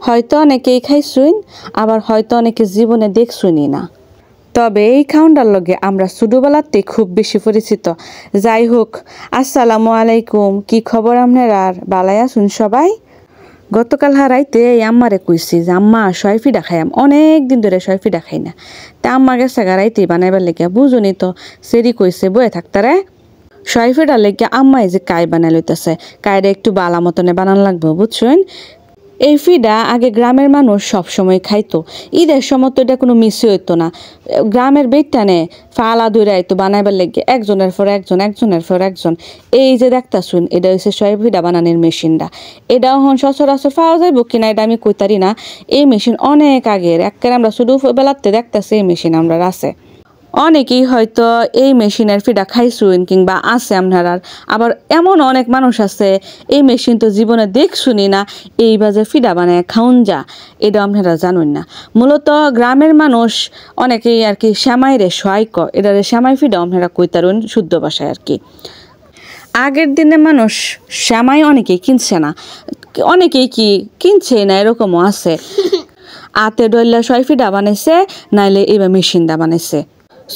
হয়তো অনেকেই খাইছুন, আবার হয়তো অনেকে জীবনে দেখছুনই না। তবে এই খাউনটার লগে আমরা ছোটবেলাতে খুব বেশি পরিচিত। যাই হোক, আসসালামু আলাইকুম, কি খবর আপনারা? আর বালাই আছুন সবাই? গতকাল হারাইতে আম্মারে কইছি যে আম্মা শয় ফিডা খাইয়াম, অনেক দিন ধরে শয় ফিডা খাই না। তা আম্মা গেছে গারাইতে বানাইবার লেগে, বুঝুনি তো সেরি কইছে বয়ে থাকতারে। শয় ফিডার লেগে আম্মাই যে কাই বানাই লইতেছে, কাইরে একটু বালা মতনে বানান লাগবে, বুঝছেন? এই ফিডা আগে গ্রামের মানুষ সবসময় খাইতো, ঈদের সময় তো এটা কোনো মিসই হইতো না। গ্রামের বেটটানে ফালা দূরে আইতো বানাইবার লেগে, একজনের পর একজন, একজনের পর একজন। এই যে দেখতাছুন, এটা হচ্ছে শয় ফিডা বানানোর মেশিনটা। এটাও হন সচরাচর পাওয়া যাইব কিনা এটা আমি কইতারি না। এই মেশিন অনেক আগের, একেবারে আমরা শুধু বেলাতে দেখতাছি এই মেশিন আমরা আছে। অনেকেই হয়তো এই মেশিনের ফিডা খাইছুন কিংবা আছে আপনারা। আবার এমন অনেক মানুষ আছে এই মেশিন তো জীবনে দেখছুনি না, এই বাজে ফিডা বানায় খাউন যা, এটা আপনারা জানুন না। মূলত গ্রামের মানুষ অনেকেই আর কি শ্যামাইরে সহায়ক, এটারে শ্যামাই ফিডা আপনারা কইতারুন শুদ্ধ ভাষায় আর কি। আগের দিনে মানুষ শ্যামাই অনেকেই কিনছে না, অনেকেই কি কিনছে না এরকমও আছে। আতে ডইলা শয় ফিডা বানাইছে, নাইলে এবার মেশিন দা বানাইছে।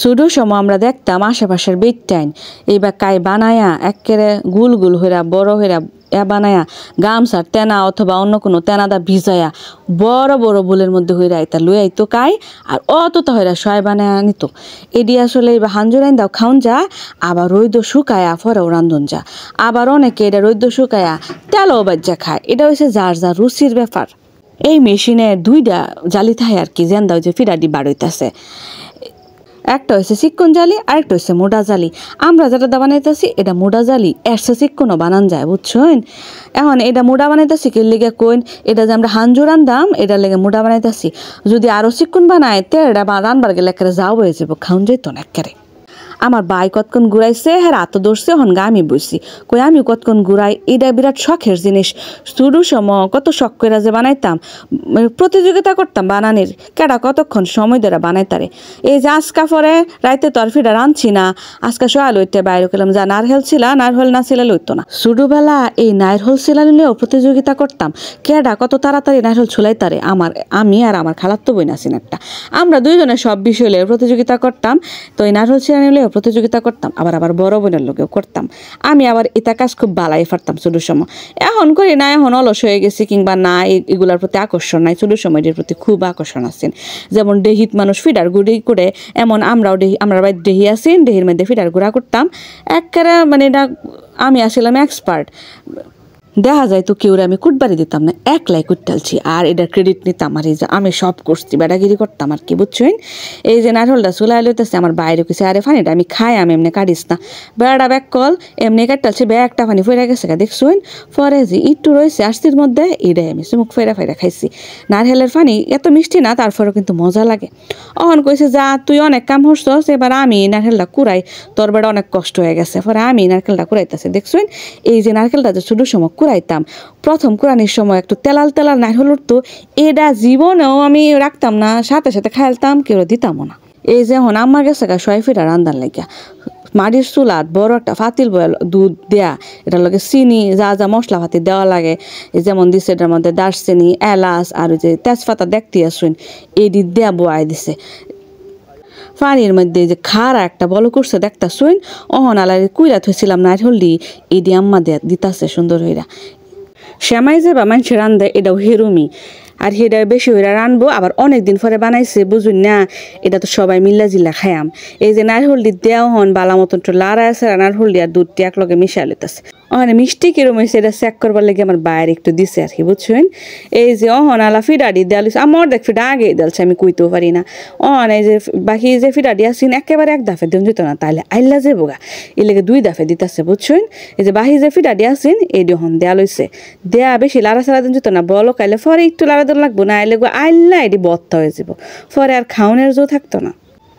শুধু সময় আমরা দেখতাম আশেপাশের বেটটাইন এইবার কাই বানায়া একেবারে গুল গুল হইরা বড় হইরা বানায়া গামছার তেনা অথবা অন্য কোনো তেনাদা ভিজায়া বড় বড় বুলের মধ্যে হইরা এটা লই আইতো কাই, আর অতটা হইরা শয় বানায়া নিত। এডি আসলে এবার হাঞ্জুরাইন দাও খাউন যা, আবার রৈদ্য শুকায়া ফরেও রান্ধন যা। আবার অনেকে এটা রৈদ্য শুকায়া তেলও বাজ্যা খায়। এটা হচ্ছে যার যার রুচির ব্যাপার। এই মেশিনে দুইটা জালি থাকে আর কি, যেন দাও যে ফিরাডি বাড়ইতেছে। একটা হচ্ছে চিক্কন জালি, আরেকটা হচ্ছে মোটা জালি। আমরা যেটা বানাইতেছি এটা মোটা জালি, এরসে চিক্কনও বানান যায়, বুঝছেন? এখন এটা মোটা বানাইতেছি কি লেগে কইন, এটা যে আমরা হাঞ্জুরান দাম এটার লেগে মোটা বানাইতেছি। যদি আরো চিক্কন বানায় তে এটা রানবার গেলে একেবারে যাও হয়ে যাবো, খাউন যেত না একেবারে। আমার বাই কতক্ষণ ঘুরাইছে, হ্যাঁ রাত ধরছে, হন গা আমি বইছি কই আমি কতক্ষণ ঘুরাই। এটা বিরাট শখের জিনিস। শুরু সময় কত শখ করে যে বানাইতাম, প্রতিযোগিতা করতাম বানানির, কেডা কতক্ষণ সময় ধরে বানাইতারে। এই যে আজকা পরে রাইতে তো আর ফিডা রাঁধছি না, আজকা সকাল লইতে বাইরে গেলাম, যা নারহেল ছিলা, নারহেল না ছিলা লইতো না। ছোটবেলা এই নারহেল ছিলা নিলেও প্রতিযোগিতা করতাম, কেডা কত তাড়াতাড়ি নারহেল ছুলাইতারে। আমি আর আমার খালাতো বই নাছিন একটা, আমরা দুইজনে সব বিষয় লইয়া প্রতিযোগিতা করতাম। তো এই নারহেল ছিলা নিলেও প্রতিযোগিতা করতাম, আবার বড় বোনের লোকেও করতাম। আমি আবার এটা কাজ খুব বালাই পারতাম ছোট সময়। এখন করি না, এখন অলস হয়ে গেছি কিংবা না এগুলার প্রতি আকর্ষণ নাই। ছোট সময় এর প্রতি খুব আকর্ষণ আছেন। যেমন ডেহিত মানুষ ফিডার গুড়ি করে, এমন আমরাও আমরা বাড়ির ডেহি আছেন, ডেহির মধ্যে ফিডার গুঁড়া করতাম একেবারে, মানে এটা আমি আসলাম এক্সপার্ট। দেখা যায় তো কেউ আমি কুটবারি দিতাম না, একলাই কুটটালছি, আর এটার ক্রেডিট নিতাম আর এই যে আমি সব করছি, বেড়াগিরি করতাম আর কি, বুঝছেন? এই যে নারহলটা চুলাই লইতেছে, আমার বাইরে কিছু আরে ফানিটা আমি খাই, আমি এমনি কাটিস না, বেড়া ব্যাগ কল এমনি কাটটালছি, ব্যাগটা ফানি ফেরা গেছে দেখছুন। পরে যে একটু রয়েছে আস্তির মধ্যে, এটাই আমি চুমুক ফেরা খাইছি। নারহেলের ফানি এত মিষ্টি না, তারপরেও কিন্তু মজা লাগে। অহন কইছে যা তুই অনেক কাম হচ্ছস, এবার আমি নারকেলটা কুড়াই, তোর বেড়া অনেক কষ্ট হয়ে গেছে। পরে আমি নারকেলটা কুড়াইতেছে দেখছুন। এই যে নারকেলটা যে ছোট সময় কুড়াইতাম, প্রথম কুড়ানির সময় একটু তেলাল তেলাল নারকেল উঠতো, এটা জীবনেও আমি রাখতাম না, সাথে সাথে খাইলতাম, কেউ দিতামও না। এই যে এখন আমার গেছে শয় ফিডা রান্ধার লাগিয়া মাটির চুলাত বড় একটা ফাতিল বয়াল দুধ দেয়া, এটার লগে চিনি যা যা মশলা পাতি দেওয়া লাগে, যেমন দিছে এটার মধ্যে দারচিনি, এলাচ আর ওই যে তেজপাতা দেখতে আসুন, এটি দেয়া বয়াই দিছে পানির মধ্যে। যে খারা একটা বল করছে দেখতা শুন, অহন আলারে কুইরা থইছিলাম নারকেল দি, এডি আম্মা দিতাছে সুন্দর হইরা। শ্যামাই যে বা মানুষের রান্ধে এটাও হেরুমি, আর সেটা বেশি হইরা রানবো, আবার অনেক দিন পরে বানাইছে, বুঝুন না? এটা তো সবাই মিল্লা জিল্লা খায়াম। এই যে নারকেল দি দেওয়া হন বালা মতন তো লাড়া আছে, আর নারকেল দি আর দুধটি একলগে মিশাই লইতেছে। ওখানে মিষ্টি কিরম হয়েছে এটা চেক করবার লেগে আমার বাইরে একটু দিছে আর কি, বুঝছেন? এই যে অহন আলা ফিডাডি দেয়ালিস, আমার দেখ ফিডা আগে দেলছে, আমি কইতেও পারি না। অহন এই যে বাকি যে ফিডাডি আসিন একেবারে এক দাফে দেন যেত না, তাইলে আইলা যে বোগা এর লেগে দুই দাফে দিতেছে, বুঝছেন? এই যে বাহি যে ফিডাডি আসিন এই হন দেয়া লইছে, দেয়া বেশি লাড়া সারা দিন যেত না, বলো কাইলে পরে একটু লাড়া দেন লাগবো, না আইলে আইল্লা এটি বত্তা হয়ে যাব, পরে আর খাওনের জো থাকতো না।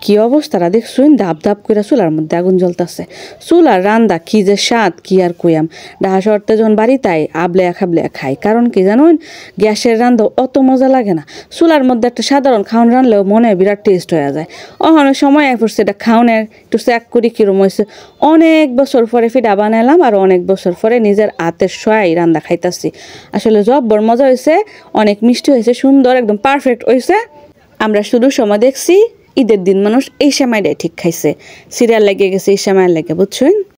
কি অবস্থাটা দেখছুন, ধাপ ধাপ করে চুলার মধ্যে আগুন জ্বলতেছে। চুলার রান্দা কি যে স্বাদ কি আর কইয়াম। ঢাকা শহরতে যখন বাড়িতে আবলেয়া খাবলেয়া খাই, কারণ কি জানুন, গ্যাসের রান্দা অত মজা লাগে না। চুলার মধ্যে একটা সাধারণ খাওয়ান রানলেও মনে বিরাট টেস্ট হয়ে যায়। অনেক সময় পড়ছে এটা খাওয়ানের একটু চেক করি কিরম হয়েছে। অনেক বছর পরে ফিডা বানাইলাম আর অনেক বছর পরে নিজের হাতের সয়াই রান্দা খাইতাছি। আসলে জব্বর মজা হয়েছে, অনেক মিষ্টি হয়েছে, সুন্দর একদম পারফেক্ট হয়েছে। আমরা শুধু সময় দেখছি ঈদের দিন মানুষ এই সময়টাই ঠিক খাইছে, সিরিয়াল লেগে গেছে এই সময়ের লেগে, বুঝছেন।